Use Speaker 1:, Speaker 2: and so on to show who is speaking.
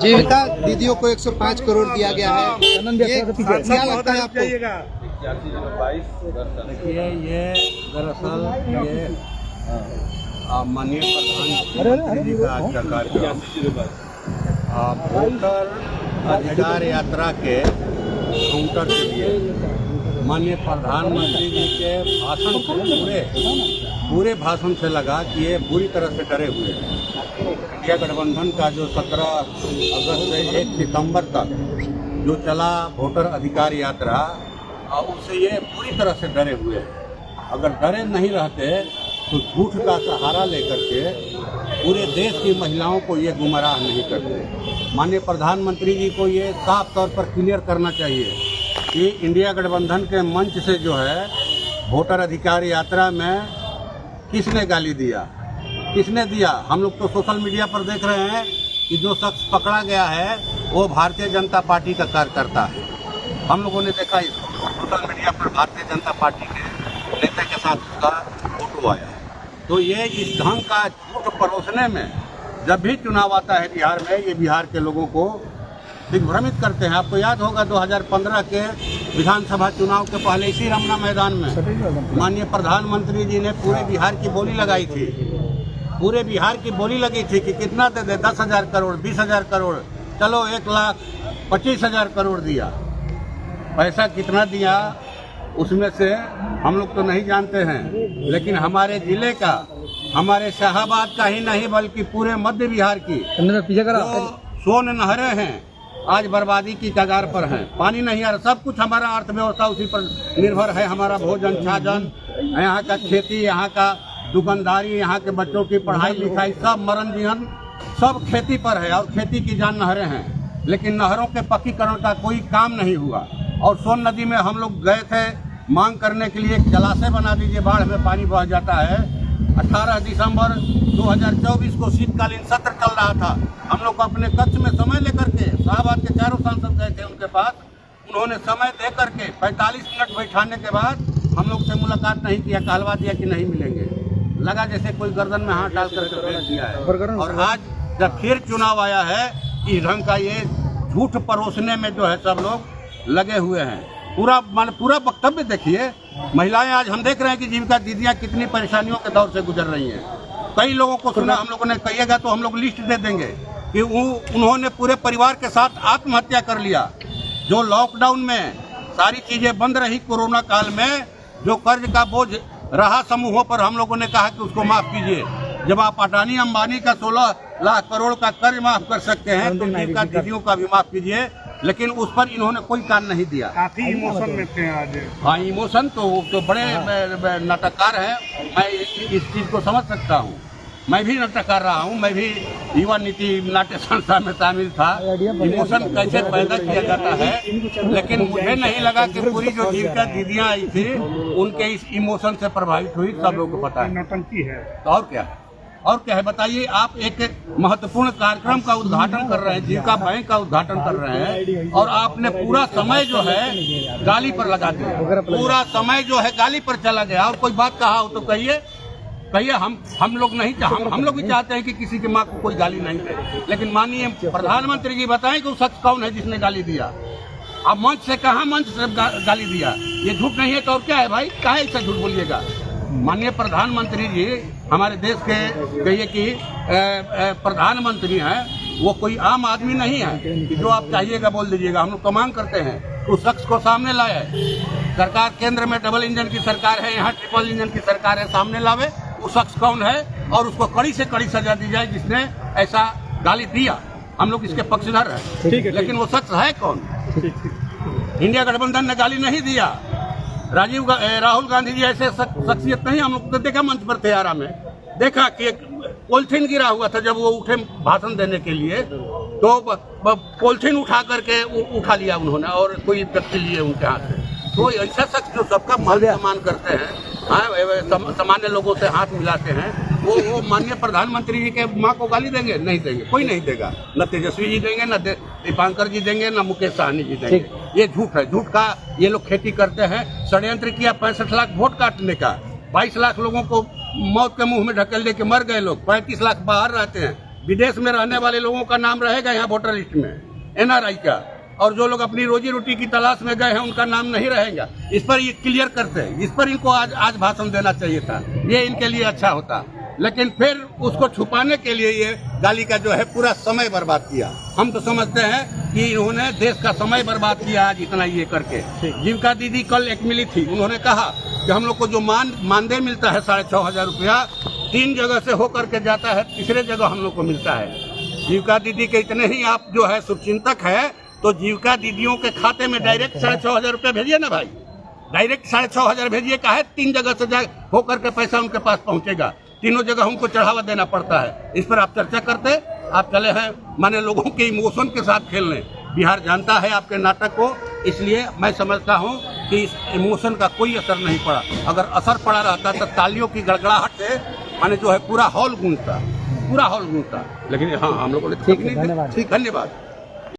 Speaker 1: जीविका दीदियों को 105 करोड़ दिया गया है, ये क्या लगता है आपको?
Speaker 2: देखिए, ये दरअसल ये माननीय प्रधानमंत्री जी का आज का कार्यक्रम वोटर अधिकार यात्रा के काउंटर के लिए माननीय प्रधानमंत्री जी के भाषण से पूरे भाषण से लगा कि ये बुरी तरह से डरे हुए हैं। इंडिया गठबंधन का जो 17 अगस्त से 1 सितंबर तक जो चला वोटर अधिकार यात्रा, उससे ये पूरी तरह से डरे हुए हैं। अगर डरे नहीं रहते तो झूठ का सहारा लेकर के पूरे देश की महिलाओं को ये गुमराह नहीं करते। माननीय प्रधानमंत्री जी को ये साफ तौर पर क्लियर करना चाहिए कि इंडिया गठबंधन के मंच से जो है वोटर अधिकार यात्रा में किसने गाली दिया, किसने दिया। हम लोग तो सोशल मीडिया पर देख रहे हैं कि जो शख्स पकड़ा गया है वो भारतीय जनता पार्टी का कार्यकर्ता है। हम लोगों ने देखा इसको सोशल मीडिया पर भारतीय जनता पार्टी के नेता के साथ उसका फोटो आया। तो ये इस ढंग का झूठ परोसने में जब भी चुनाव आता है बिहार में, ये बिहार के लोगों को दिग्भ्रमित करते हैं। आपको याद होगा 2015 के विधानसभा चुनाव के पहले इसी रमना मैदान में माननीय प्रधानमंत्री जी ने पूरे बिहार की बोली लगाई थी। पूरे बिहार की बोली लगी थी कि कितना दे दे, 10,000 करोड़, 20,000 करोड़, चलो 1,25,000 करोड़ दिया। पैसा कितना दिया उसमें से हम लोग तो नहीं जानते हैं, लेकिन हमारे जिले का, हमारे शाहाबाद का ही नहीं बल्कि पूरे मध्य बिहार की जो सोन नहरें हैं आज बर्बादी की कगार पर हैं। पानी नहीं आ रहा। सब कुछ हमारा अर्थव्यवस्था उसी पर निर्भर है। हमारा भोजन छाजन, यहाँ का खेती, यहाँ का दुकानदारी, यहाँ के बच्चों की पढ़ाई लिखाई, सब मरण जीवन सब खेती पर है और खेती की जान नहरें हैं। लेकिन नहरों के पक्कीकरण का कोई काम नहीं हुआ। और सोन नदी में हम लोग गए थे मांग करने के लिए, जलाशय बना दीजिए, बाढ़ में पानी बह जाता है। 18 दिसंबर 2024 को शीतकालीन सत्र चल रहा था। हम लोग अपने कक्ष में समय लेकर के शाहबाद के चारों सांसद गए थे उनके पास। उन्होंने समय दे करके 45 मिनट बैठाने के बाद हम लोग से मुलाकात नहीं किया, कहलवा दिया कि नहीं मिलेंगे। लगा जैसे कोई गर्दन में हाथ डाल करके भेज दिया है। और आज जब फिर चुनाव आया है, इस ढंग का ये झूठ परोसने में जो है सब लोग लगे हुए हैं। पूरा वक्तव्य देखिए। महिलाएं आज हम देख रहे हैं कि जीविका दीदियां कितनी परेशानियों के दौर से गुजर रही हैं। कई लोगों को सुना, हम लोगों ने कहिएगा तो हम लोग लिस्ट दे देंगे कि उन्होंने पूरे परिवार के साथ आत्महत्या कर लिया। जो लॉकडाउन में सारी चीजें बंद रही, कोरोना काल में जो कर्ज का बोझ रहा समूहों पर, हम लोगों ने कहा कि उसको माफ कीजिए। जब आप अडानी अंबानी का 16 लाख करोड़ का कर्ज माफ कर सकते हैं तो जीविका दीदियों का भी माफ कीजिए। लेकिन उस पर इन्होंने कोई कान नहीं दिया।
Speaker 3: काफी इमोशन में थे आज।
Speaker 2: हाँ, इमोशन तो बड़े नाटककार हैं। मैं इस चीज को समझ सकता हूँ। मैं भी नाटककार रहा हूँ। मैं भी युवा नीति नाट्य संस्था में शामिल था। इमोशन कैसे पैदा किया जाता है, लेकिन मुझे नहीं लगा कि पूरी जो जीविका दीदियाँ आई थी उनके इस इमोशन से प्रभावित हुई। सब लोगों को पता है
Speaker 3: नौटंकी है।
Speaker 2: तो और क्या है बताइए। आप एक महत्वपूर्ण कार्यक्रम का उद्घाटन कर रहे हैं, जीविका बैंक का उद्घाटन कर रहे हैं, और आपने पूरा समय जो है गाली पर लगा दिया। पूरा समय जो है गाली पर चला गया। और कोई बात कहा हो तो कहिए। हम लोग नहीं हम लोग भी चाहते हैं कि किसी की माँ को कोई गाली नहीं दे। लेकिन माननीय प्रधानमंत्री जी बताएं कि वो शख्स कौन है जिसने गाली दिया। आप मंच से कहाँ मंच से गाली दिया? ये झूठ नहीं है तो और क्या है भाई? काहे ऐसा झूठ बोलिएगा? माननीय प्रधानमंत्री जी हमारे देश के कहिए कि प्रधानमंत्री हैं, वो कोई आम आदमी नहीं है कि जो आप चाहिएगा बोल दीजिएगा। हम लोग तो मांग करते हैं उस शख्स को सामने लाए। सरकार केंद्र में डबल इंजन की सरकार है, यहाँ ट्रिपल इंजन की सरकार है, सामने लावे वो शख्स कौन है और उसको कड़ी से कड़ी सजा दी जाए जिसने ऐसा गाली दिया। हम लोग इसके पक्षधर हैं, लेकिन वो शख्स है कौन? इंडिया गठबंधन ने गाली नहीं दिया। राहुल गांधी जी ऐसे शख्सियत नहीं। हम लोग तो देखा मंच पर तैयारा में देखा कि एक पॉलिथीन गिरा हुआ था। जब वो उठे भाषण देने के लिए तो पॉलिथीन उठा करके उठा लिया उन्होंने और कोई व्यक्ति लिए उनके हाथ से। तो ऐसा शख्स जो सबका मान सम्मान करते हैं, सामान्य लोगों से हाथ मिलाते हैं, वो माननीय प्रधानमंत्री जी के माँ को गाली देंगे? नहीं देंगे, कोई नहीं देगा। न तेजस्वी जी देंगे, न दीपांकर जी देंगे, न मुकेश सहनी जी देंगे। ये झूठ है। झूठ का ये लोग खेती करते हैं। षड्यंत्र किया 65 लाख वोट काटने का। 22 लाख लोगों को मौत के मुंह में ढकेल दे के मर गए लोग। 35 लाख बाहर रहते हैं। विदेश में रहने वाले लोगों का नाम रहेगा यहाँ वोटर लिस्ट में, NRI का, और जो लोग अपनी रोजी रोटी की तलाश में गए हैं उनका नाम नहीं रहेगा। इस पर ये क्लियर करते हैं, इस पर इनको आज भाषण देना चाहिए था, ये इनके लिए अच्छा होता। लेकिन फिर उसको छुपाने के लिए ये गाली का जो है पूरा समय बर्बाद किया। हम तो समझते हैं कि इन्होंने देश का समय बर्बाद किया आज इतना ये करके। जीविका दीदी कल एक मिली थी, उन्होंने कहा कि हम लोग को जो मानदेय मिलता है 6,500 रुपया 3 जगह से होकर के जाता है, तीसरे जगह हम लोग को मिलता है। जीविका दीदी के इतने ही आप जो है शुभचिंतक है, तो जीविका दीदियों के खाते में डायरेक्ट 6,500 रुपया भेजिए ना भाई, डायरेक्ट 6,500 भेजिए। का है 3 जगह से होकर के पैसा उनके पास पहुंचेगा, तीनों जगह हमको चढ़ावा देना पड़ता है। इस पर आप चर्चा करते, आप चले हैं माने लोगों के इमोशन के साथ खेलने। बिहार जानता है आपके नाटक को, इसलिए मैं समझता हूं कि इस इमोशन का कोई असर नहीं पड़ा। अगर असर पड़ा रहता तो तालियों की गड़गड़ाहट से माने जो है पूरा हॉल गूंजता, पूरा हॉल गूंजता। लेकिन हाँ, हम लोगों ने ठीक, धन्यवाद।